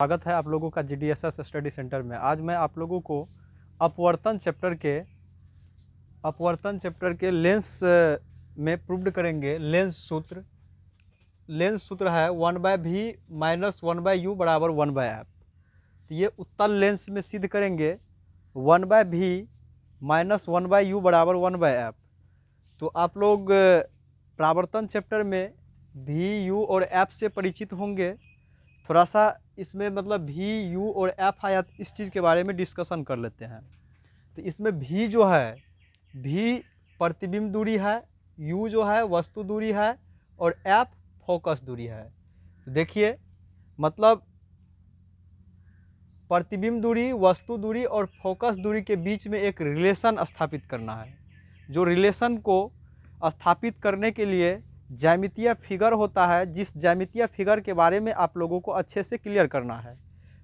स्वागत है आप लोगों का GDSS स्टडी सेंटर में। आज मैं आप लोगों को अपवर्तन चैप्टर के लेंस में प्रूव्ड करेंगे। लेंस सूत्र है 1/v माइनस 1/u बराबर 1/f। तो ये उत्तल लेंस में सिद्ध करेंगे 1/v माइनस 1/u बराबर 1/f। तो आप लोग परावर्तन चैप्टर में v, u और f से परिचित होंगे। थोड़ा सा इसमें मतलब v, u और f आया, इस चीज़ के बारे में डिस्कशन कर लेते हैं। तो इसमें v जो है, v प्रतिबिंब दूरी है, u जो है वस्तु दूरी है और f फोकस दूरी है। तो देखिए मतलब प्रतिबिंब दूरी, वस्तु दूरी और फोकस दूरी के बीच में एक रिलेशन स्थापित करना है। जो रिलेशन को स्थापित करने के लिए ज्यामितीय फिगर होता है, जिस ज्यामितीय फिगर के बारे में आप लोगों को अच्छे से क्लियर करना है।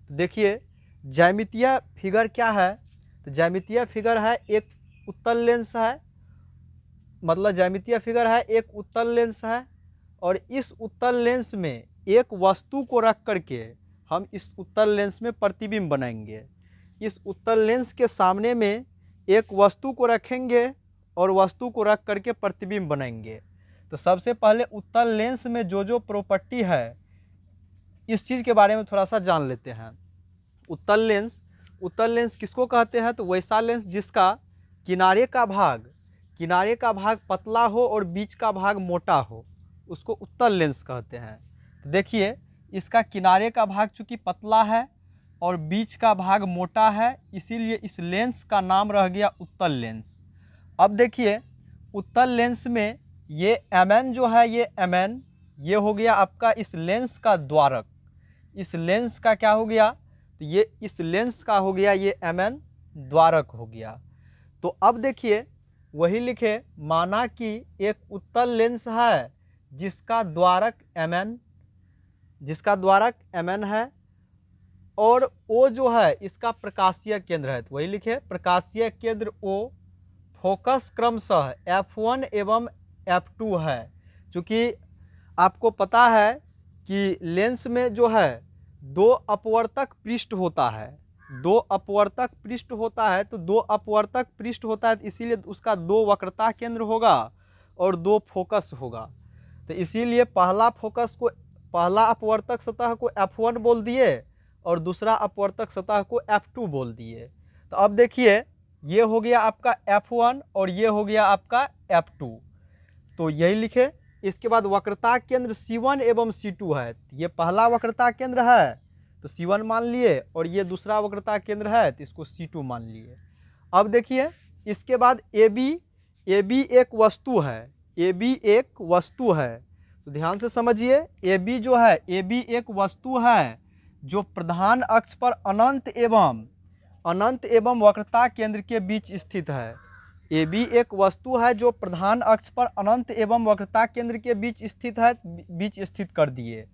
तो देखिए ज्यामितीय फिगर क्या है। तो ज्यामितीय फिगर है एक उत्तल लेंस है, मतलब ज्यामितीय फिगर है एक उत्तल लेंस है और इस उत्तल लेंस में एक वस्तु को रख करके हम इस उत्तल लेंस में प्रतिबिंब बनाएंगे। इस उत्तल लेंस के सामने में एक वस्तु को रखेंगे और वस्तु को रख करके प्रतिबिंब बनाएंगे। तो सबसे पहले उत्तल लेंस में जो प्रॉपर्टी है इस चीज़ के बारे में थोड़ा सा जान लेते हैं। उत्तल लेंस किसको कहते हैं? तो वैसा लेंस जिसका किनारे का भाग पतला हो और बीच का भाग मोटा हो, उसको उत्तल लेंस कहते हैं। तो देखिए इसका किनारे का भाग चूँकि पतला है और बीच का भाग मोटा है, इसीलिए इस लेंस का नाम रह गया उत्तल लेंस। अब देखिए उत्तल लेंस में ये Mn जो है, ये हो गया आपका इस लेंस का द्वारक। इस लेंस का क्या हो गया? तो ये इस लेंस का हो गया ये Mn द्वारक हो गया। तो अब देखिए वही लिखे, माना कि एक उत्तल लेंस है जिसका द्वारक Mn है और O जो है इसका प्रकाशीय केंद्र है। तो वही लिखे प्रकाशीय केंद्र O, फोकस क्रमशः F1 एवं F2 है। चूँकि आपको पता है कि लेंस में जो है दो अपवर्तक पृष्ठ होता है, तो दो अपवर्तक पृष्ठ होता है, इसीलिए उसका दो वक्रता केंद्र होगा और दो फोकस होगा। तो इसीलिए पहला अपवर्तक सतह को F1 बोल दिए और दूसरा अपवर्तक सतह को F2 बोल दिए। तो अब देखिए ये हो गया आपका F1 और ये हो गया आपका F2। तो यही लिखे। इसके बाद वक्रता केंद्र C1 एवं C2 है। ये पहला वक्रता केंद्र है तो C1 मान लिए और ये दूसरा वक्रता केंद्र है तो इसको C2 मान लिए। अब देखिए इसके बाद AB एक वस्तु है, तो ध्यान से समझिए। AB जो है, AB एक वस्तु है जो प्रधान अक्ष पर अनंत एवं वक्रता केंद्र के बीच स्थित है। AB एक वस्तु है जो प्रधान अक्ष पर अनंत एवं वक्रता केंद्र के बीच स्थित कर दिए।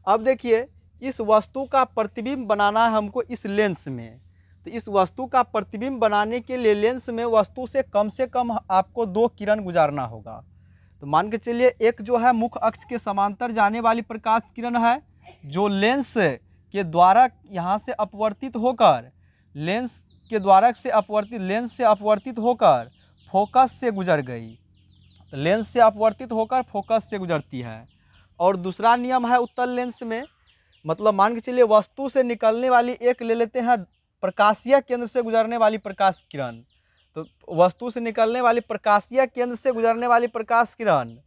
अब देखिए इस वस्तु का प्रतिबिंब बनाना है हमको इस लेंस में। तो इस वस्तु का प्रतिबिंब बनाने के लिए लेंस में वस्तु से कम आपको 2 किरण गुजारना होगा। तो मान के चलिए एक जो है मुख्य अक्ष के समांतर जाने वाली प्रकाश किरण है, जो लेंस के द्वारा यहाँ से अपवर्तित होकर लेंस से अपवर्तित होकर फोकस से गुजर गई। तो लेंस से अपवर्तित होकर फोकस से गुजरती है। और दूसरा नियम है उत्तल लेंस में, मतलब मान के चलिए वस्तु से निकलने वाली एक ले लेते हैं प्रकाशीय केंद्र से गुजरने वाली प्रकाश किरण। तो वस्तु से निकलने वाली प्रकाशीय केंद्र से गुजरने वाली प्रकाश किरण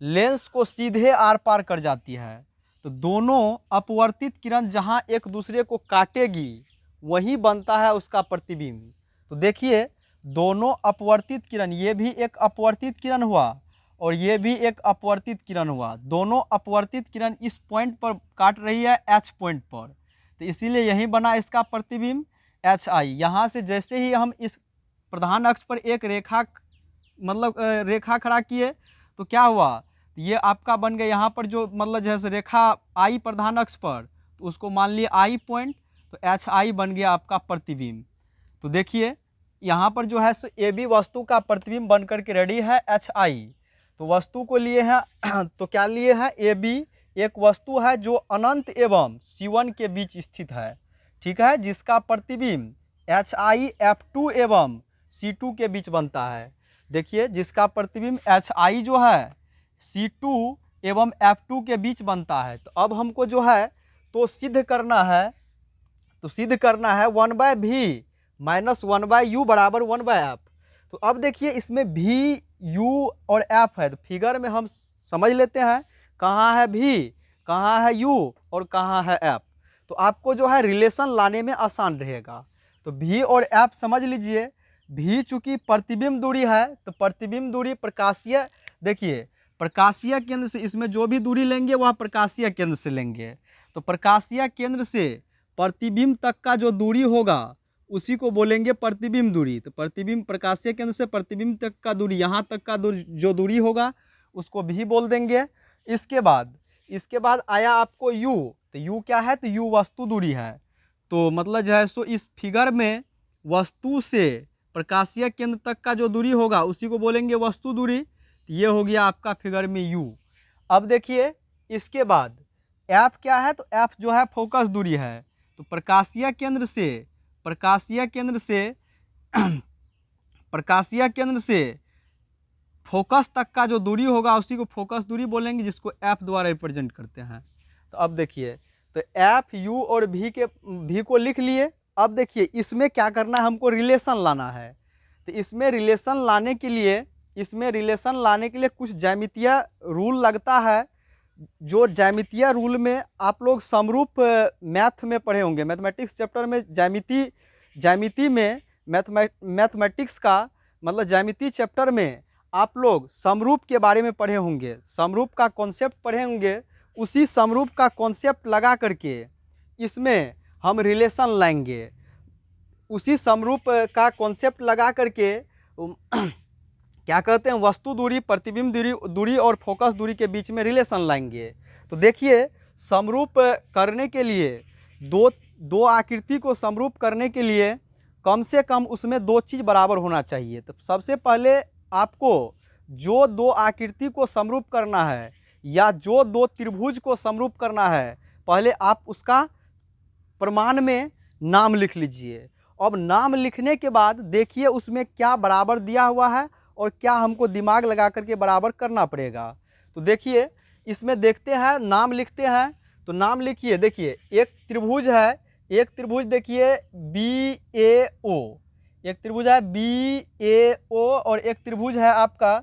लेंस को सीधे आर पार कर जाती है। तो दोनों अपवर्तित किरण जहां एक दूसरे को काटेगी वही बनता है उसका प्रतिबिंब। तो देखिए दोनों अपवर्तित किरण, ये भी एक अपवर्तित किरण हुआ और ये भी एक अपवर्तित किरण हुआ। दोनों अपवर्तित किरण इस पॉइंट पर काट रही है H पॉइंट पर, तो इसीलिए यही बना इसका प्रतिबिंब HI। यहाँ से जैसे ही हम इस प्रधान अक्ष पर एक रेखा खड़ा किए तो क्या हुआ, ये आपका बन गया यहाँ पर जो मतलब जैसे रेखा I प्रधान अक्ष पर, तो उसको मान लिए I पॉइंट, तो HI बन गया आपका प्रतिबिंब। तो देखिए यहाँ पर जो है सो AB वस्तु का प्रतिबिंब बन करके रेडी है HI। तो वस्तु को लिए हैं तो क्या लिए हैं AB, एक वस्तु है जो अनंत एवं C1 के बीच स्थित है, ठीक है, जिसका प्रतिबिंब HiF2 एवं C2 के बीच बनता है। देखिए, जिसका प्रतिबिंब Hi जो है C2 एवं F2 के बीच बनता है। तो अब हमको जो है तो सिद्ध करना है, तो सिद्ध करना है 1/v माइनस 1/u बराबर 1/f। तो अब देखिए, इसमें v, u और f है, तो फिगर में हम समझ लेते हैं कहाँ है v, कहाँ है u और कहाँ है f। तो आपको जो है रिलेशन लाने में आसान रहेगा। तो v और f समझ लीजिए। v चूंकि प्रतिबिंब दूरी है, तो प्रतिबिंब दूरी प्रकाशीय, देखिए प्रकाशीय केंद्र से इसमें जो भी दूरी लेंगे वह प्रकाशीय केंद्र से लेंगे। तो प्रकाशीय केंद्र से प्रतिबिंब तक का जो दूरी होगा उसी को बोलेंगे प्रतिबिंब दूरी। तो प्रतिबिंब, प्रकाशीय केंद्र से प्रतिबिंब तक का दूरी, यहाँ तक का जो दूरी होगा उसको भी बोल देंगे। इसके बाद आया आपको u। तो u क्या है, तो u वस्तु दूरी है। तो मतलब जो है सो इस फिगर में वस्तु से प्रकाशीय केंद्र तक का जो दूरी होगा उसी को बोलेंगे वस्तु दूरी। तो ये हो गया आपका फिगर में u। अब देखिए, इसके बाद f क्या है, तो f जो है फोकस दूरी है। तो प्रकाशीय केंद्र से फोकस तक का जो दूरी होगा उसी को फोकस दूरी बोलेंगे, जिसको f द्वारा रिप्रेजेंट करते हैं। तो अब देखिए, तो f, u और v को लिख लिए। अब देखिए, इसमें क्या करना है, हमको रिलेशन लाना है। तो इसमें रिलेशन लाने के लिए कुछ ज्यामितीय रूल लगता है। जो ज्यामितीय रूल में आप लोग समरूप मैथ में पढ़े होंगे, मैथमेटिक्स चैप्टर में ज्यामिति में मैथमेटिक्स का मतलब ज्यामिति चैप्टर में आप लोग समरूप के बारे में पढ़े होंगे, समरूप का कॉन्सेप्ट पढ़े होंगे। उसी समरूप का कॉन्सेप्ट लगा करके इसमें हम रिलेशन लाएंगे। उसी समरूप का कॉन्सेप्ट लगा करके क्या कहते हैं, वस्तु दूरी, प्रतिबिंब दूरी और फोकस दूरी के बीच में रिलेशन लाएंगे। तो देखिए, समरूप करने के लिए दो आकृति को समरूप करने के लिए कम से कम उसमें दो चीज़ बराबर होना चाहिए। तो सबसे पहले आपको जो दो आकृति को समरूप करना है या जो दो त्रिभुज को समरूप करना है, पहले आप उसका प्रमाण में नाम लिख लीजिए। अब नाम लिखने के बाद देखिए उसमें क्या बराबर दिया हुआ है और क्या हमको दिमाग लगा करके बराबर करना पड़ेगा। तो देखिए, इसमें देखते हैं, नाम लिखते हैं। तो नाम लिखिए। देखिए, एक त्रिभुज है, एक त्रिभुज देखिए BAO, एक त्रिभुज है BAO और एक त्रिभुज है आपका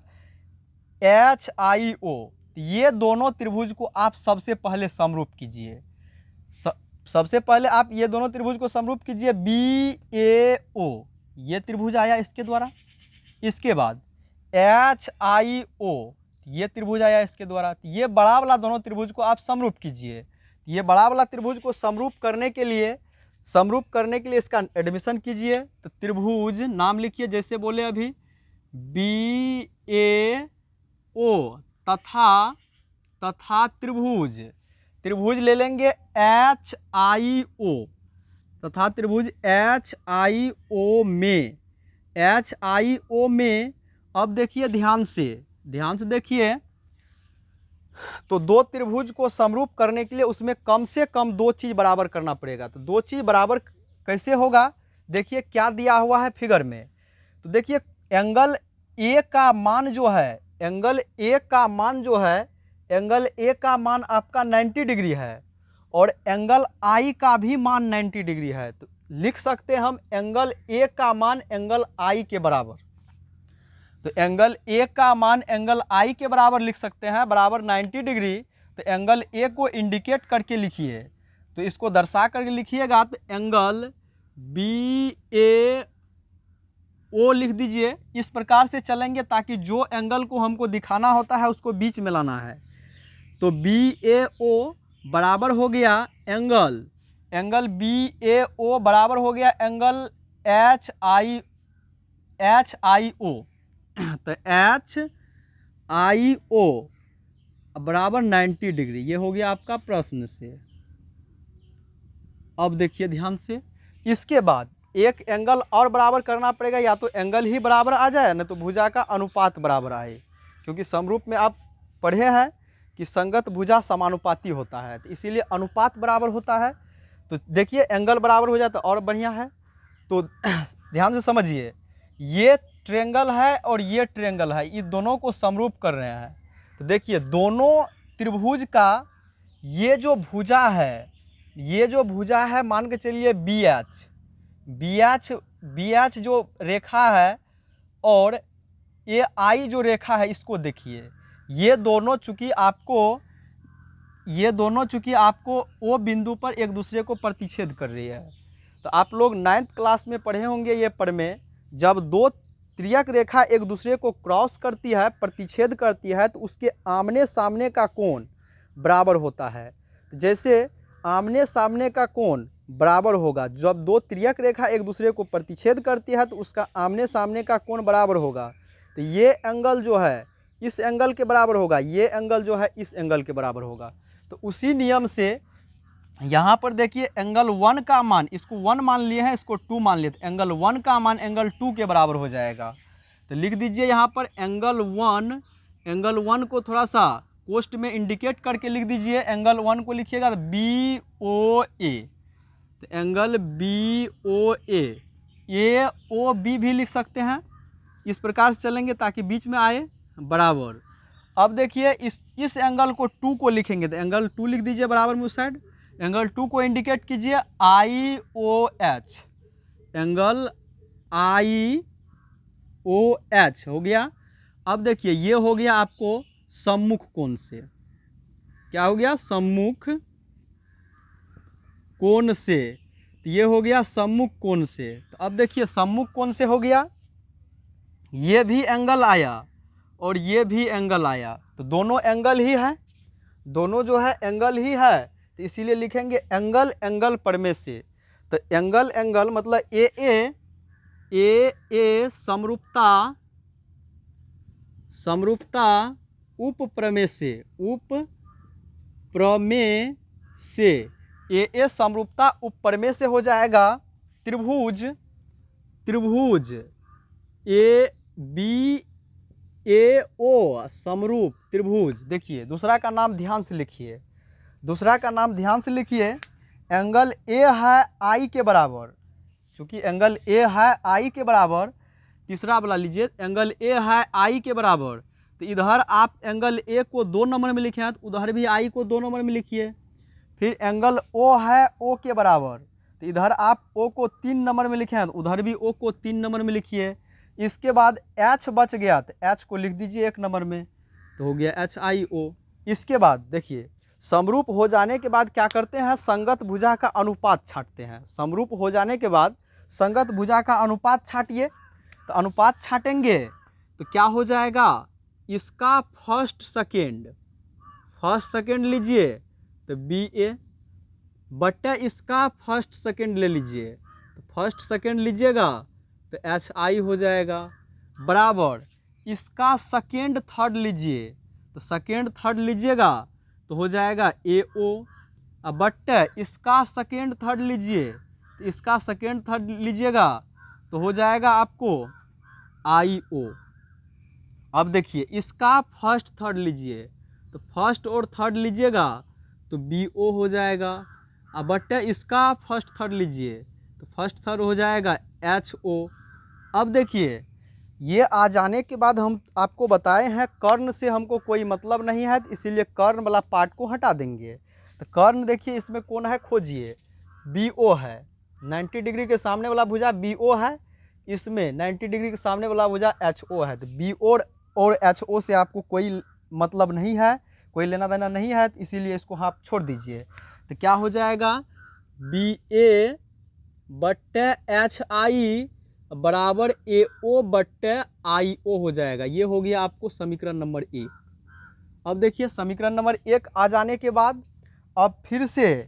HIO। ये दोनों त्रिभुज को आप सबसे पहले समरूप कीजिए। सबसे पहले आप ये दोनों त्रिभुज को समरूप कीजिए। BAO ये त्रिभुज आया इसके द्वारा। इसके बाद HIO ये त्रिभुज आया इसके द्वारा। ये बड़ा वाला दोनों त्रिभुज को आप समरूप कीजिए। ये बड़ा वाला त्रिभुज को समरूप करने के लिए इसका एडमिशन कीजिए। तो त्रिभुज नाम लिखिए, जैसे बोले अभी BAO तथा त्रिभुज ले लेंगे HIO तथा त्रिभुज HIO में अब देखिए ध्यान से देखिए। तो दो त्रिभुज को समरूप करने के लिए उसमें कम से कम दो चीज़ बराबर करना पड़ेगा। तो दो चीज़ बराबर कैसे होगा, देखिए क्या दिया हुआ है फिगर में। तो देखिए, एंगल ए का मान जो है, एंगल ए का मान आपका 90 डिग्री है और एंगल आई का भी मान 90 डिग्री है। तो लिख सकते हैं हम एंगल ए का मान एंगल आई के बराबर। तो एंगल ए का मान एंगल आई के बराबर लिख सकते हैं, बराबर 90 डिग्री। तो एंगल ए को इंडिकेट करके लिखिए। तो इसको दर्शा करके लिखिएगा। तो एंगल BAO लिख दीजिए। इस प्रकार से चलेंगे ताकि जो एंगल को हमको दिखाना होता है उसको बीच में लाना है। तो BAO बराबर हो गया एंगल BAO बराबर हो गया एंगल HIO। तो HIO बराबर 90 डिग्री। ये हो गया आपका प्रश्न से। अब देखिए ध्यान से, इसके बाद एक एंगल और बराबर करना पड़ेगा। या तो एंगल ही बराबर आ जाए, न तो भुजा का अनुपात बराबर आए। क्योंकि समरूप में आप पढ़े हैं कि संगत भुजा समानुपाती होता है, तो इसीलिए अनुपात बराबर होता है। तो देखिए एंगल बराबर हो जाता है और बढ़िया है। तो ध्यान से समझिए, ये ट्रायंगल है और ये ट्रायंगल है, ये दोनों को समरूप कर रहे हैं। तो देखिए दोनों त्रिभुज का ये जो भुजा है, ये जो भुजा है मान के चलिए बी एच जो रेखा है और ये आई जो रेखा है, इसको देखिए, ये दोनों चूंकि आपको ओ बिंदु पर एक दूसरे को प्रतिच्छेद कर रही है। तो आप लोग 9th क्लास में पढ़े होंगे ये पढ़ में, जब दो त्रियक रेखा एक दूसरे को क्रॉस करती है, प्रतिच्छेद करती है, तो उसके आमने सामने का कोण बराबर होता है। तो जैसे आमने सामने का कोण बराबर होगा, जब दो त्रियक रेखा एक दूसरे को प्रतिच्छेद करती है तो उसका आमने सामने का कोण बराबर होगा। तो ये एंगल जो है इस एंगल के बराबर होगा, ये एंगल जो है इस एंगल के बराबर होगा। तो उसी नियम से यहाँ पर देखिए एंगल 1 का मान, इसको 1 मान लिए हैं, इसको 2 मान लिए, तो एंगल 1 का मान एंगल 2 के बराबर हो जाएगा। तो लिख दीजिए यहाँ पर एंगल 1 को थोड़ा सा कोष्ठ में इंडिकेट करके लिख दीजिए। एंगल 1 को लिखिएगा तो BOA, तो एंगल BOA, AOB भी लिख सकते हैं। इस प्रकार से चलेंगे ताकि बीच में आए बराबर। अब देखिए इस एंगल को 2 को लिखेंगे, तो एंगल 2 लिख दीजिए बराबर में उस साइड। एंगल 2 को इंडिकेट कीजिए IOH, एंगल IOH हो गया। अब देखिए ये हो गया आपको सम्मुख कोण से, क्या हो गया, सम्मुख कोण से। तो ये हो गया सम्मुख कोण से। तो अब देखिए सम्मुख कोण से हो गया, ये भी एंगल आया और ये भी एंगल आया, तो दोनों एंगल ही है, दोनों जो है एंगल ही है। तो इसीलिए लिखेंगे एंगल एंगल परमे से। तो एंगल मतलब ए समरूपता उप प्रमेय से ए समरूपता उप प्रमेय से हो जाएगा त्रिभुज ABAO समरूप त्रिभुज। देखिए दूसरा का नाम ध्यान से लिखिए, एंगल ए है आई के बराबर, चूँकि एंगल ए है आई के बराबर। तीसरा वाला लीजिए, एंगल ए है आई के बराबर, तो इधर आप एंगल ए को 2 नंबर में लिखे हैं, तो उधर भी आई को 2 नंबर में लिखिए। फिर एंगल ओ है ओ के बराबर, तो इधर आप ओ को 3 नंबर में लिखे हैं, तो उधर भी ओ को 3 नंबर में लिखिए। इसके बाद एच बच गया, तो एच को लिख दीजिए 1 नंबर में, तो हो गया HIO। इसके बाद देखिए समरूप हो जाने के बाद क्या करते हैं, संगत भुजा का अनुपात छांटते हैं। समरूप हो जाने के बाद संगत भुजा का अनुपात छांटिए। तो अनुपात छाटेंगे तो क्या हो जाएगा, इसका फर्स्ट सेकेंड लीजिए तो BA बट्टा इसका फर्स्ट सेकेंड ले लीजिए, तो फर्स्ट सेकेंड लीजिएगा तो HI हो जाएगा, बराबर इसका सेकेंड थर्ड लीजिए, तो सेकेंड थर्ड लीजिएगा तो हो जाएगा AO। अब बट्टा इसका सेकेंड थर्ड लीजिए, तो इसका सेकेंड थर्ड लीजिएगा तो हो जाएगा आपको IO। अब देखिए इसका फर्स्ट थर्ड लीजिए, तो फर्स्ट और थर्ड लीजिएगा तो BO हो जाएगा। अब बट्टा इसका फर्स्ट थर्ड लीजिए, तो फर्स्ट थर्ड हो जाएगा HO। अब देखिए ये आ जाने के बाद हम आपको बताए हैं कर्ण से हमको कोई मतलब नहीं है, तो इसीलिए कर्ण वाला पार्ट को हटा देंगे। तो कर्ण देखिए इसमें कौन है, खोजिए, BO है, 90 डिग्री के सामने वाला भुजा BO है, इसमें 90 डिग्री के सामने वाला भुजा HO है। तो BO और HO से आपको कोई मतलब नहीं है, कोई लेना देना नहीं है, इसीलिए इसको आप छोड़ दीजिए। तो क्या हो जाएगा, BA बट्टे HI बराबर AO बट्टे IO हो जाएगा। ये हो गया आपको समीकरण नंबर 1। अब देखिए समीकरण नंबर 1 आ जाने के बाद अब फिर से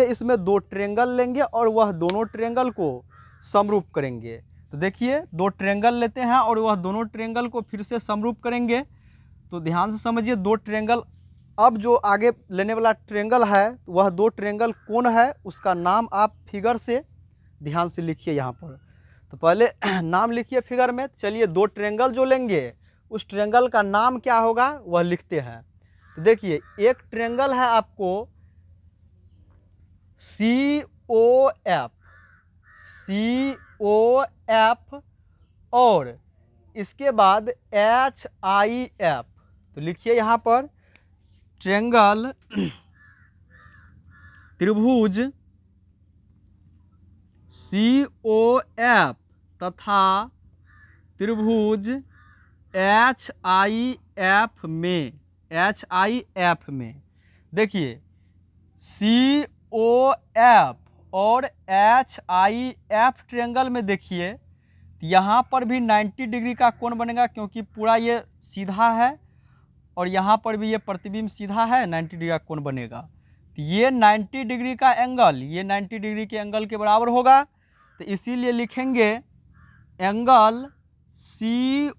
इसमें 2 ट्रायंगल लेंगे और वह दोनों ट्रायंगल को समरूप करेंगे। तो देखिए 2 ट्रायंगल लेते हैं और वह दोनों ट्रायंगल को फिर से समरूप करेंगे। तो ध्यान से समझिए 2 ट्रायंगल, अब जो आगे लेने वाला ट्रायंगल है वह 2 ट्रायंगल कौन है, उसका नाम आप फिगर से ध्यान से लिखिए यहाँ पर। तो पहले नाम लिखिए फिगर में। चलिए 2 ट्रायंगल जो लेंगे उस ट्रायंगल का नाम क्या होगा वह लिखते हैं। तो तो देखिए एक ट्रायंगल है आपको COF, COF और इसके बाद HIF। तो लिखिए यहाँ पर ट्रायंगल त्रिभुज COF तथा त्रिभुज HIF में देखिए COF और HIF ट्रायंगल में देखिए यहाँ पर भी 90 डिग्री का कोण बनेगा, क्योंकि पूरा ये सीधा है और यहाँ पर भी ये प्रतिबिंब सीधा है, 90 डिग्री का कोण बनेगा। तो ये 90 डिग्री का एंगल, ये 90 डिग्री के एंगल के बराबर होगा। तो इसीलिए लिखेंगे एंगल COF।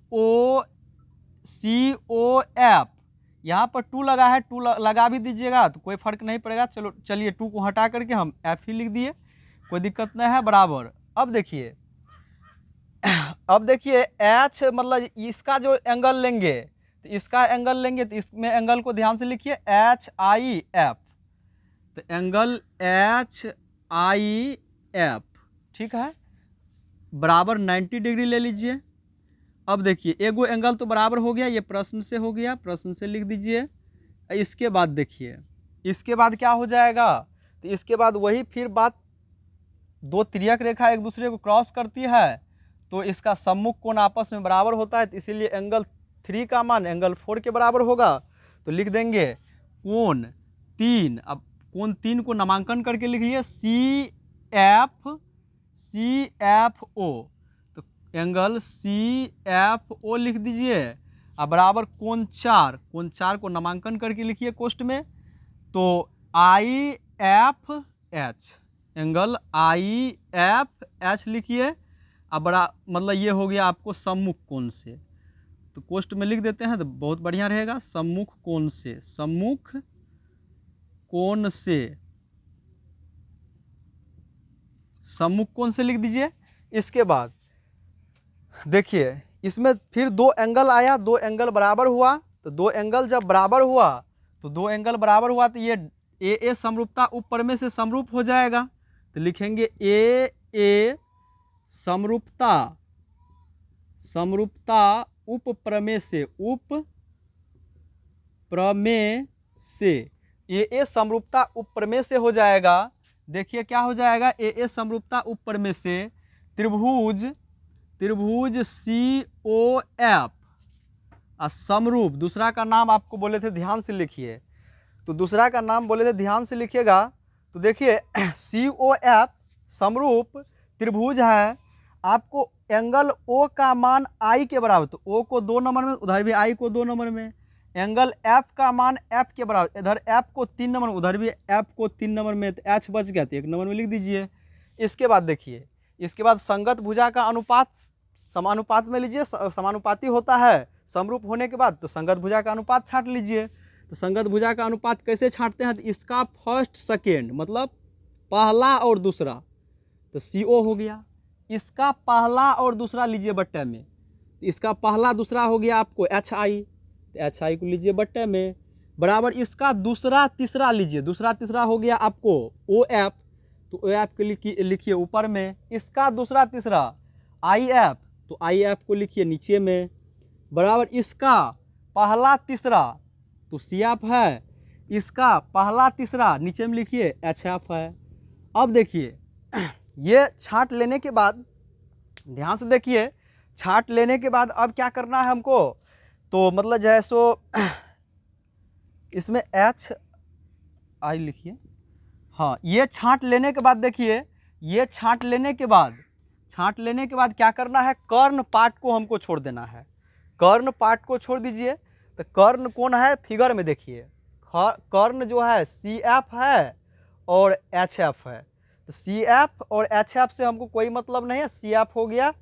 यहाँ पर 2 लगा है, 2 लगा भी दीजिएगा तो कोई फर्क नहीं पड़ेगा। चलो चलिए 2 को हटा करके हम F ही लिख दिए, कोई दिक्कत नहीं है, बराबर। अब देखिए H मतलब इसका जो एंगल लेंगे तो इसका एंगल लेंगे, तो इसमें एंगल को ध्यान से लिखिए HIF। तो एंगल HIF ठीक है, बराबर 90 डिग्री ले लीजिए। अब देखिए एगो एंगल तो बराबर हो गया, ये प्रश्न से हो गया, प्रश्न से लिख दीजिए। इसके बाद देखिए इसके बाद क्या हो जाएगा, तो इसके बाद वही फिर बात, दो तिर्यक रेखा एक दूसरे को क्रॉस करती है तो इसका सम्मुख कोण आपस में बराबर होता है। तो इसीलिए एंगल 3 का मान एंगल 4 के बराबर होगा। तो लिख देंगे कोण 3। अब कोण 3 को नामांकन करके लिख लिए CFO। तो एंगल CFO लिख दीजिए। अब बराबर कोण 4 को नामांकन करके लिखिए कोष्ठ में। तो IFH, एंगल IFH लिखिए। अब बड़ा मतलब ये हो गया आपको सम्मुख कोण से, तो कोष्ठ में लिख देते हैं तो बहुत बढ़िया रहेगा। सम्मुख कोण से, सम्मुख कोण से, सम्मुख कोण से लिख दीजिए। इसके बाद देखिए इसमें फिर 2 एंगल आया, 2 एंगल बराबर हुआ। तो 2 एंगल जब बराबर हुआ तो ये AA समरूपता उपप्रमेय से समरूप हो जाएगा। तो लिखेंगे AA समरूपता उपप्रमेय से, AA समरूपता उपप्रमेय से हो जाएगा। देखिए क्या हो जाएगा, AA समरूपता उपप्रमेय से त्रिभुज COF समरूप, दूसरा का नाम आपको बोले थे ध्यान से लिखिए, तो दूसरा का नाम बोले थे ध्यान से लिखिएगा। तो देखिए COF समरूप त्रिभुज है, आपको एंगल O का मान I के बराबर, तो O को 2 नंबर में, उधर भी I को 2 नंबर में। एंगल F का मान F के बराबर, इधर F को 3 नंबर में, उधर भी F को 3 नंबर में। तो H बच गया तो 1 नंबर में लिख दीजिए। इसके बाद देखिए, इसके बाद संगत भुजा का अनुपात समानुपात में लीजिए, समानुपाती होता है समरूप होने के बाद। तो संगत भुजा का अनुपात छांट लीजिए। तो संगत भुजा का अनुपात कैसे छांटते हैं, तो इसका फर्स्ट सेकेंड मतलब पहला और दूसरा, तो CO हो गया। इसका पहला और दूसरा लीजिए बट्टे में, तो इसका पहला दूसरा हो गया आपको HI, तो HI को लीजिए बट्टे में, बराबर इसका दूसरा तीसरा लीजिए, दूसरा तीसरा हो गया आपको OF, तो OF को लिखिए ऊपर में। इसका दूसरा तीसरा IF, तो IF को लिखिए नीचे में, बराबर इसका पहला तीसरा तो CF है, इसका पहला तीसरा नीचे में लिखिए HF है। अब देखिए ये छांट लेने के बाद, ध्यान से देखिए, छांट लेने के बाद अब क्या करना है हमको, तो मतलब जैसो इसमें HI लिखिए। हाँ, ये छांट लेने के बाद देखिए, ये छांट लेने के बाद क्या करना है, कर्ण पार्ट को हमको छोड़ देना है। कर्ण पार्ट को छोड़ दीजिए। तो कर्ण कौन है, फिगर में देखिए, कर्ण जो है CF है और HF है। तो CF और HF से हमको कोई मतलब नहीं है, CF हो गया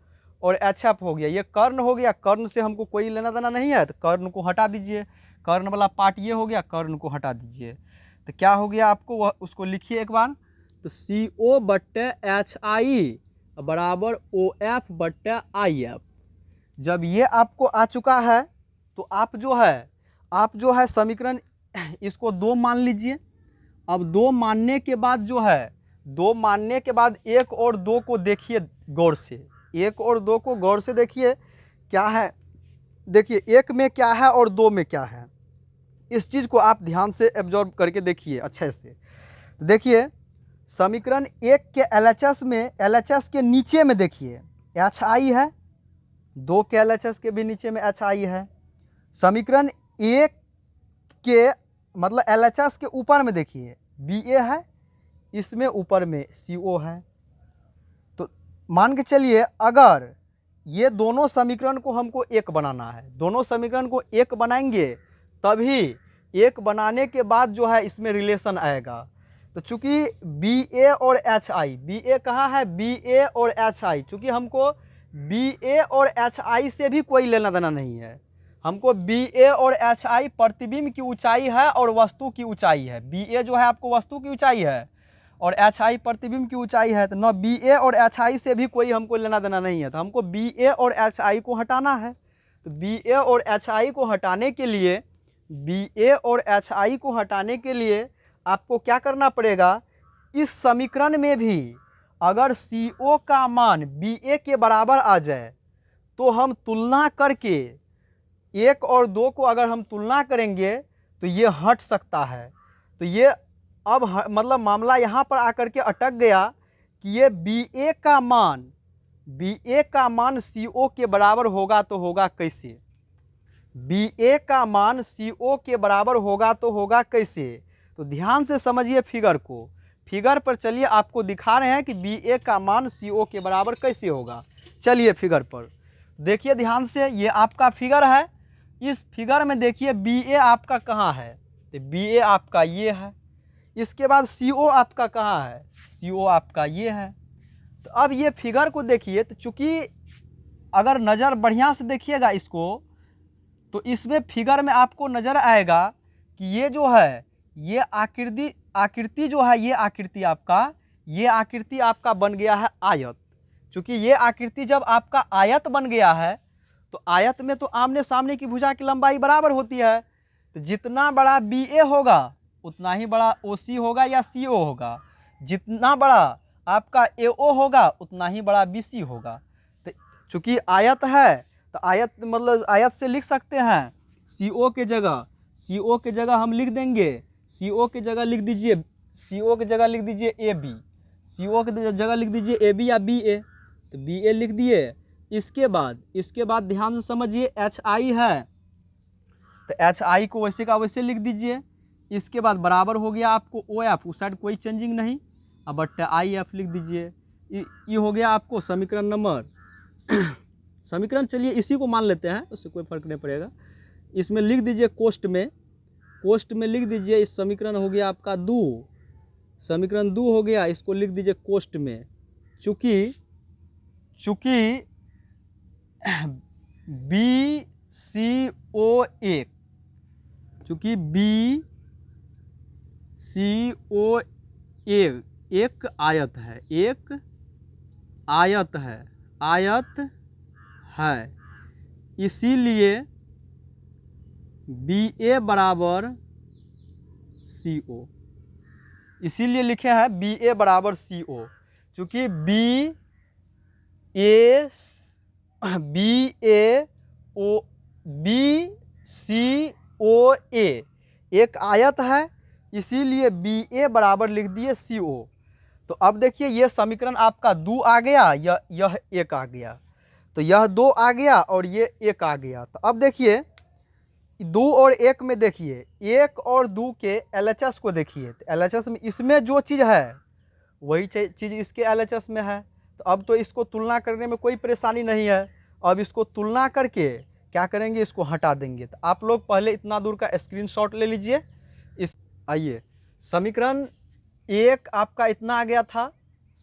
और HF हो गया, ये कर्ण हो गया। कर्ण से हमको कोई लेना देना नहीं है, तो कर्ण को हटा दीजिए। कर्ण वाला पार्ट ये हो गया, कर्ण को हटा दीजिए। तो क्या हो गया आपको, वह उसको लिखिए एक बार। तो CO/HI बराबर OF/IF। जब ये आपको आ चुका है तो आप जो है समीकरण इसको 2 मान लीजिए। अब 2 मानने के बाद जो है, 2 मानने के बाद 1 और 2 को देखिए गौर से, 1 और 2 को गौर से देखिए क्या है। देखिए 1 में क्या है और 2 में क्या है, इस चीज़ को आप ध्यान से एब्जॉर्ब करके देखिए अच्छे से। देखिए समीकरण 1 के LHS में, LHS के नीचे में देखिए HI है, 2 के LHS के भी नीचे में HI है। समीकरण 1 के मतलब LHS के ऊपर में देखिए BA है, इसमें ऊपर में CO है। तो मान के चलिए अगर ये दोनों समीकरण को हमको एक बनाना है, दोनों समीकरण को एक बनाएंगे तभी एक बनाने के बाद जो है इसमें रिलेशन आएगा। तो चूंकि BA और HI, BA कहाँ है, BA और HI, चूंकि हमको BA और HI से भी कोई लेना देना नहीं है, हमको BA और HI प्रतिबिंब की ऊंचाई है और वस्तु की ऊंचाई है। BA जो है आपको वस्तु की ऊंचाई है और HI प्रतिबिंब की ऊंचाई है। तो न BA और HI से भी कोई हमको लेना देना नहीं है, तो हमको BA और HI को हटाना है। तो BA और HI को हटाने के लिए, BA और HI को हटाने के लिए आपको क्या करना पड़ेगा, इस समीकरण में भी अगर CO का मान BA के बराबर आ जाए तो हम तुलना करके 1 और 2 को अगर हम तुलना करेंगे तो ये हट सकता है। तो ये अब मतलब मामला यहाँ पर आकर के अटक गया कि ये BA का मान CO के बराबर होगा तो होगा कैसे, BA का मान CO के बराबर होगा तो होगा कैसे। तो ध्यान से समझिए फिगर को, फिगर पर चलिए आपको दिखा रहे हैं कि BA का मान CO के बराबर कैसे होगा। चलिए फिगर पर देखिए ध्यान से, ये आपका फिगर है। इस फिगर में देखिए BA आपका कहाँ है, तो BA आपका ये है। इसके बाद CO आपका कहाँ है, CO आपका ये है। तो अब ये फिगर को देखिए, तो चूंकि अगर नज़र बढ़िया से देखिएगा इसको, तो इसमें फिगर में आपको नज़र आएगा कि ये जो है, ये आकृति जो है, ये आकृति आपका बन गया है आयत। चूँकि ये आकृति जब आपका आयत बन गया है तो आयत में तो आमने सामने की भुजा की लंबाई बराबर होती है। तो जितना बड़ा BA होगा उतना ही बड़ा OC होगा या CO होगा, जितना बड़ा आपका AO होगा उतना ही बड़ा BC होगा। तो चूँकि आयत है तो आयत मतलब आयत से लिख सकते हैं, CO के जगह हम लिख देंगे, CO के जगह लिख दीजिए, CO की जगह लिख दीजिए AB, CO की जगह लिख दीजिए AB या BA, तो BA लिख दिए। इसके बाद ध्यान से समझिए HI है, तो HI को वैसे का वैसे लिख दीजिए। इसके बाद बराबर हो गया आपको OF, उस साइड कोई चेंजिंग नहीं, अब बट्टा IF लिख दीजिए। ये हो गया आपको समीकरण नंबर समीकरण, चलिए इसी को मान लेते हैं, उससे कोई फर्क नहीं पड़ेगा। इसमें लिख दीजिए कोष्ट में लिख दीजिए, इस समीकरण हो गया आपका 2, समीकरण 2 हो गया, इसको लिख दीजिए कोष्ट में। चूँकि BCO1, चूँकि BCO1 एक आयत है, इसीलिए BA बराबर CO, इसीलिए लिखे हैं BA बराबर CO। चूँकि BCOA एक आयत है, इसीलिए BA बराबर लिख दिए CO। तो अब देखिए ये समीकरण आपका 2 आ गया, यह 1 आ गया, तो यह 2 आ गया और ये 1 आ गया। तो अब देखिए 2 और 1 में देखिए, 1 और 2 के LHS को देखिए, तो LHS में इसमें जो चीज़ है वही चीज़ इसके LHS में है। तो अब तो इसको तुलना करने में कोई परेशानी नहीं है। अब इसको तुलना करके क्या करेंगे, इसको हटा देंगे। तो आप लोग पहले इतना दूर का स्क्रीनशॉट ले लीजिए। आइए, समीकरण 1 आपका इतना आ गया था,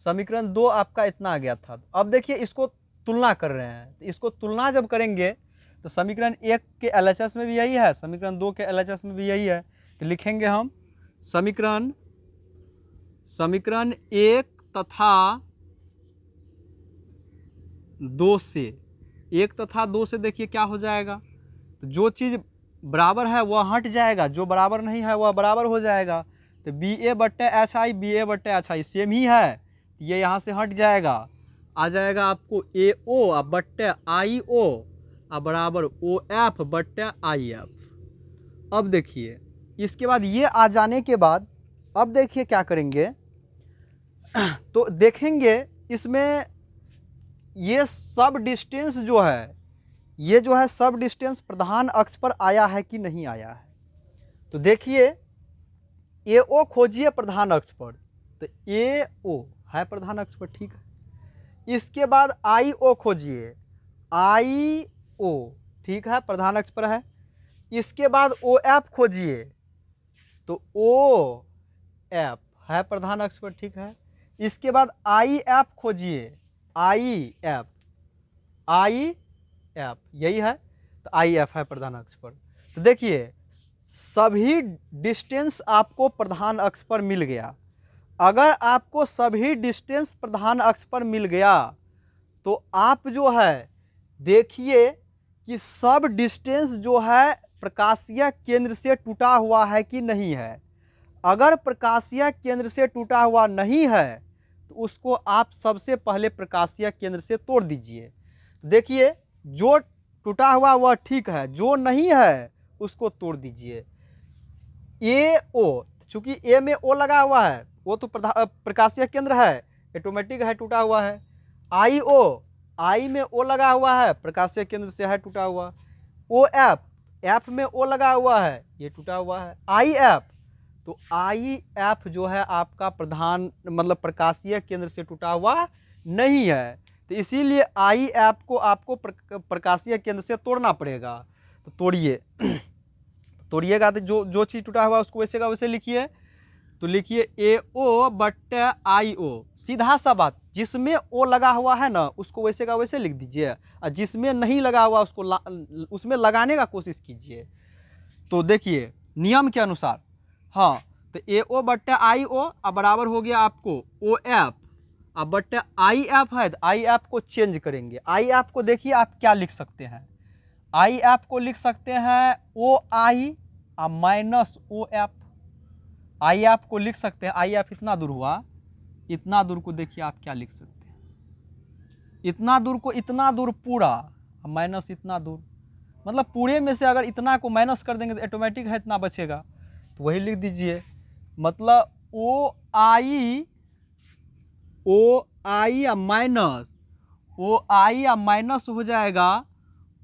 समीकरण 2 आपका इतना आ गया था। अब देखिए इसको तुलना कर रहे हैं, तो इसको तुलना जब करेंगे तो समीकरण 1 के LHS में भी यही है, समीकरण 2 के LHS में भी यही है। तो लिखेंगे हम समीकरण 1 तथा 2 से, 1 तथा 2 से देखिए क्या हो जाएगा। तो जो चीज़ बराबर है वह हट जाएगा, जो बराबर नहीं है वह बराबर हो जाएगा। तो बी ए बट्टे एच आई, बी ए बट्टे एच आई सेम ही है, ये यहाँ से हट जाएगा, आ जाएगा आपको ए ओ बट्टे आई ओ बराबर ओ एफ बट्टे आई एफ। अब देखिए इसके बाद ये आ जाने के बाद अब देखिए क्या करेंगे, तो देखेंगे इसमें ये सब डिस्टेंस जो है, ये जो है सब डिस्टेंस प्रधान अक्ष पर आया है कि नहीं आया है। तो देखिए ए ओ खोजिए प्रधान अक्ष पर, तो ए ओ है प्रधान अक्ष पर, ठीक है। इसके बाद आई ओ खोजिए, आई ओ ठीक है प्रधान अक्ष पर है। इसके बाद ओ एफ खोजिए, तो ओ एफ है प्रधान अक्ष पर, ठीक है। इसके बाद आई एफ खोजिए, आई एफ, आई एफ यही है, तो आई एफ है प्रधान अक्ष पर। तो देखिए सभी डिस्टेंस आपको प्रधान अक्ष पर मिल गया। अगर आपको सभी डिस्टेंस प्रधान अक्ष पर मिल गया तो आप जो है देखिए कि सब डिस्टेंस जो है प्रकाशीय केंद्र से टूटा हुआ है कि नहीं है। अगर प्रकाशीय केंद्र से टूटा हुआ नहीं है तो उसको आप सबसे पहले प्रकाशीय केंद्र से तोड़ दीजिए। देखिए जो टूटा हुआ वह ठीक है, जो नहीं है उसको तोड़ दीजिए। ए ओ, चूंकि ए में ओ लगा हुआ है वो तो प्रकाशीय केंद्र है, ऑटोमेटिक है टूटा हुआ है। आई ओ, आई में ओ लगा हुआ है, प्रकाशीय केंद्र से है टूटा हुआ। ओ एफ, एफ में ओ लगा हुआ है, ये टूटा हुआ है। आई एफ, तो आई एफ जो है आपका प्रधान मतलब प्रकाशीय केंद्र से टूटा हुआ नहीं है, तो इसीलिए आई एफ को आपको प्रकाशीय केंद्र से तोड़ना पड़ेगा। तो तोड़िए, तोड़िएगा तो जो चीज़ टूटा हुआ उसको वैसे का वैसे लिखिए। तो लिखिए ए ओ बट्टे आई ओ, सीधा सा बात, जिसमें ओ लगा हुआ है ना उसको वैसे का वैसे लिख दीजिए, और जिसमें नहीं लगा हुआ उसको उसमें लगाने का कोशिश कीजिए। तो देखिए नियम के अनुसार, हाँ, तो ए ओ बट्टे आई ओ बराबर हो गया आपको ओ एफ, अब बट्टे आई एफ है तो आई एफ को चेंज करेंगे। आई एफ को देखिए आप क्या लिख सकते हैं, आई एफ को लिख सकते हैं O I minus O F. I F को लिख सकते हैं, आई एफ इतना दूर हुआ, इतना दूर को देखिए आप क्या लिख सकते हैं, इतना दूर को, इतना दूर पूरा माइनस इतना दूर, मतलब पूरे में से अगर इतना को माइनस कर देंगे तो ऑटोमेटिक है इतना बचेगा, तो वही लिख दीजिए। मतलब ओ I minus, O I minus हो जाएगा,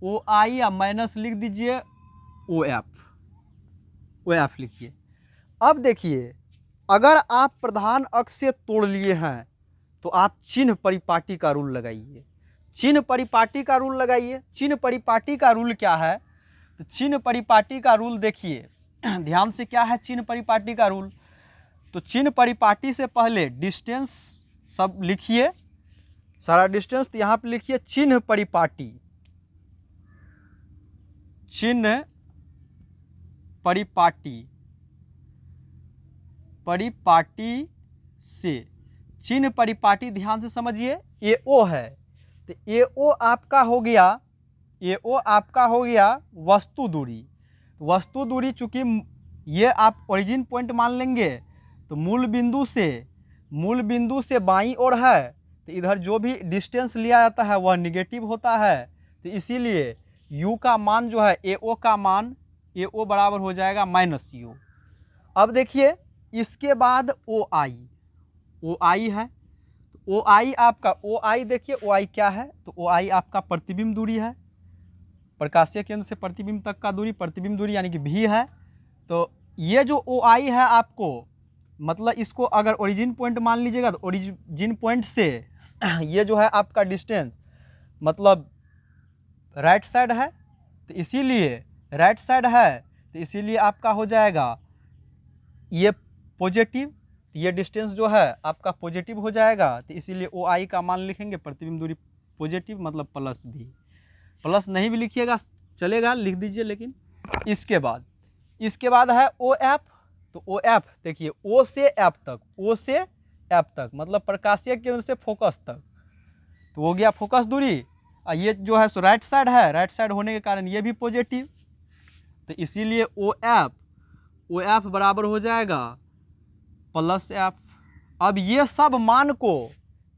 ओ आई माइनस लिख दीजिए ओ एफ लिखिए। अब देखिए अगर आप प्रधान अक्ष से तोड़ लिए हैं तो आप चिन्ह परिपाटी का रूल लगाइए। चिन्ह परिपाटी का रूल लगाइए। चिन्ह परिपाटी का रूल क्या है, तो चिन्ह परिपाटी का रूल देखिए ध्यान से, क्या है चिन्ह परिपाटी का रूल। तो चिन्ह परिपाटी से पहले डिस्टेंस सब लिखिए, सारा डिस्टेंस, तो यहाँ पे लिखिए चिन्ह परिपाटी, चिन्ह परिपाटी, परिपाटी से, चिन्ह परिपाटी ध्यान से समझिए, ए ओ है तो ए ओ आपका हो गया, ए ओ आपका हो गया वस्तु दूरी। वस्तु दूरी चूंकि ये आप ओरिजिन पॉइंट मान लेंगे तो मूल बिंदु से बाईं ओर है, तो इधर जो भी डिस्टेंस लिया जाता है वह निगेटिव होता है, तो इसीलिए u का मान जो है ए ओ का मान, ए ओ बराबर हो जाएगा माइनस यू। अब देखिए इसके बाद ओ आई है, तो ओ आई आपका, ओ आई देखिए ओ आई क्या है, तो ओ आई आपका प्रतिबिंब दूरी है, प्रकाशीय केंद्र से प्रतिबिंब तक का दूरी, प्रतिबिंब दूरी यानी कि भी है। तो ये जो ओ आई है आपको, मतलब इसको अगर ओरिजिन पॉइंट मान लीजिएगा तो ओरिजिन पॉइंट से ये जो है आपका डिस्टेंस मतलब राइट साइड है, तो इसीलिए राइट साइड है, तो इसीलिए आपका हो जाएगा ये पॉजिटिव, ये डिस्टेंस जो है आपका पॉजिटिव हो जाएगा, तो इसीलिए ओ आई का मान लिखेंगे प्रतिबिंब दूरी पॉजिटिव मतलब प्लस भी, प्लस नहीं भी लिखिएगा चलेगा, लिख दीजिए। लेकिन इसके बाद है ओ एफ, तो ओ एफ देखिए ओ से एफ तक, ओ से एफ तक मतलब प्रकाशीय केंद्र से फोकस तक, तो हो गया फोकस दूरी। और ये जो है सो राइट साइड है, राइट साइड होने के कारण ये भी पॉजिटिव, तो इसीलिए ओ एफ बराबर हो जाएगा प्लस एफ। अब ये सब मान को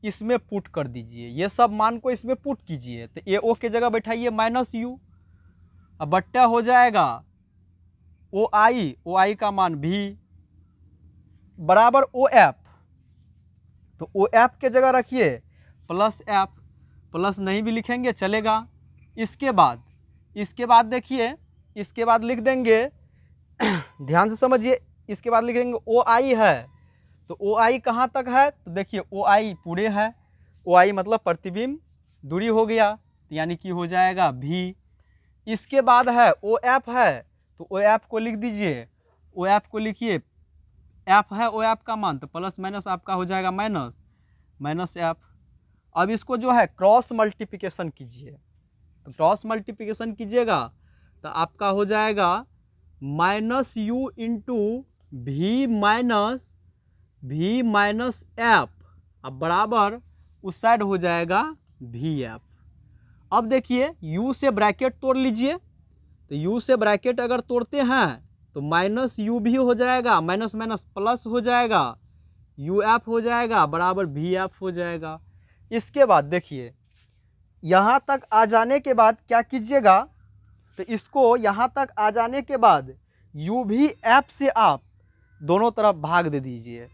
इसमें पुट कर दीजिए, ये सब मान को इसमें पुट कीजिए। तो ए ओ के जगह बैठाइए माइनस यू, अब बट्टा हो जाएगा ओ आई का मान भी बराबर ओ एफ। तो ओ एफ के जगह रखिए प्लस एफ, प्लस नहीं भी लिखेंगे चलेगा। इसके बाद देखिए, इसके बाद लिख देंगे ध्यान से समझिए, इसके बाद लिखेंगे ओ आई है। तो ओ आई कहाँ तक है, तो देखिए ओ आई पूरे है, ओ आई मतलब प्रतिबिंब दूरी हो गया, तो यानी कि हो जाएगा भी। इसके बाद है ओ एफ है, तो ओ एफ को लिख दीजिए, ओ एफ को लिखिए, एफ है ओ एफ का मान, तो प्लस माइनस आपका हो जाएगा माइनस एफ। अब इसको जो है क्रॉस मल्टीप्लिकेशन कीजिए, तो क्रॉस मल्टीप्लिकेशन कीजिएगा तो आपका हो जाएगा माइनस यू इंटू भी माइनस एफ, अब बराबर उस साइड हो जाएगा भी एफ। अब देखिए u से ब्रैकेट तोड़ लीजिए, तो u से ब्रैकेट अगर तोड़ते हैं तो माइनस यू भी हो जाएगा, माइनस माइनस प्लस हो जाएगा, यू एफ हो जाएगा बराबर भी एफ हो जाएगा। इसके बाद देखिए यहाँ तक आ जाने के बाद क्या कीजिएगा, तो इसको यहाँ तक आ जाने के बाद यू भी एफ से आप दोनों तरफ भाग दे दीजिए।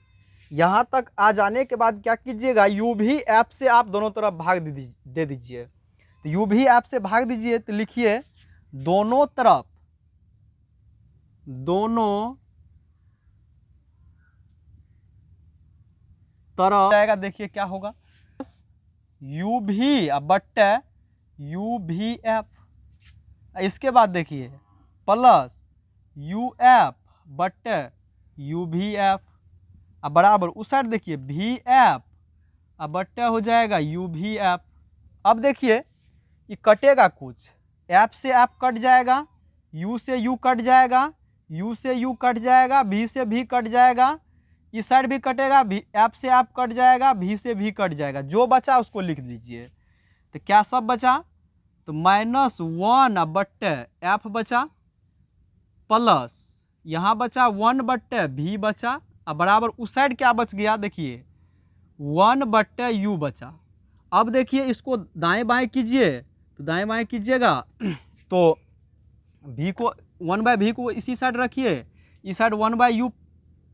यहाँ तक आ जाने के बाद क्या कीजिएगा, यू भी एफ से आप दोनों तरफ भाग दे दीजिए। तो यू भी एफ से भाग दीजिए, तो लिखिए दोनों तरफ जाएगा। देखिए क्या होगा, यू भी अब बट्टे यू भी एफ। इसके बाद देखिए प्लस यू एफ बट्टे यू भी एफ, अब बराबर उस साइड देखिए भी एफ, अब बट्टा हो जाएगा यू भी एफ। अब देखिए ये कटेगा कुछ, एफ से एफ कट जाएगा, यू से यू कट जाएगा, यू से यू कट जाएगा, भी से भी कट जाएगा, इस साइड भी कटेगा, भी एफ से एफ कट जाएगा, भी से भी कट जाएगा। जो बचा उसको लिख दीजिए। तो क्या सब बचा, तो माइनस वन अब बट्टे एफ बचा, प्लस यहाँ बचा वन बट्टे भी बचा, अब बराबर उस साइड क्या बच गया, देखिए वन बट्टे यू बचा। अब देखिए इसको दाएं बाएं कीजिए, तो दाएं बाएं कीजिएगा तो भी को वन बाय भी को इसी साइड रखिए, इस side one by you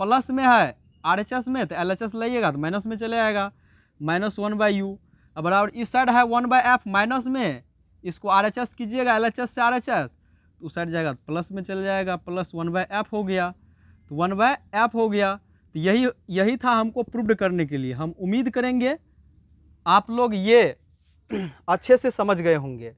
plus में है आर एच एस में, तो एल एच एस लाइएगा तो माइनस में चले आएगा, माइनस वन बाय यू। अब बराबर इस साइड है वन बाय एफ माइनस में, इसको आर एच एस कीजिएगा, एल एच एस से आर एच एस, तो उस साइड जाएगा तो प्लस में चले जाएगा, प्लस वन बाय एफ हो गया, तो वन बाय एफ हो गया। तो यही था हमको प्रूव करने के लिए। हम उम्मीद करेंगे आप लोग ये अच्छे से समझ गए होंगे।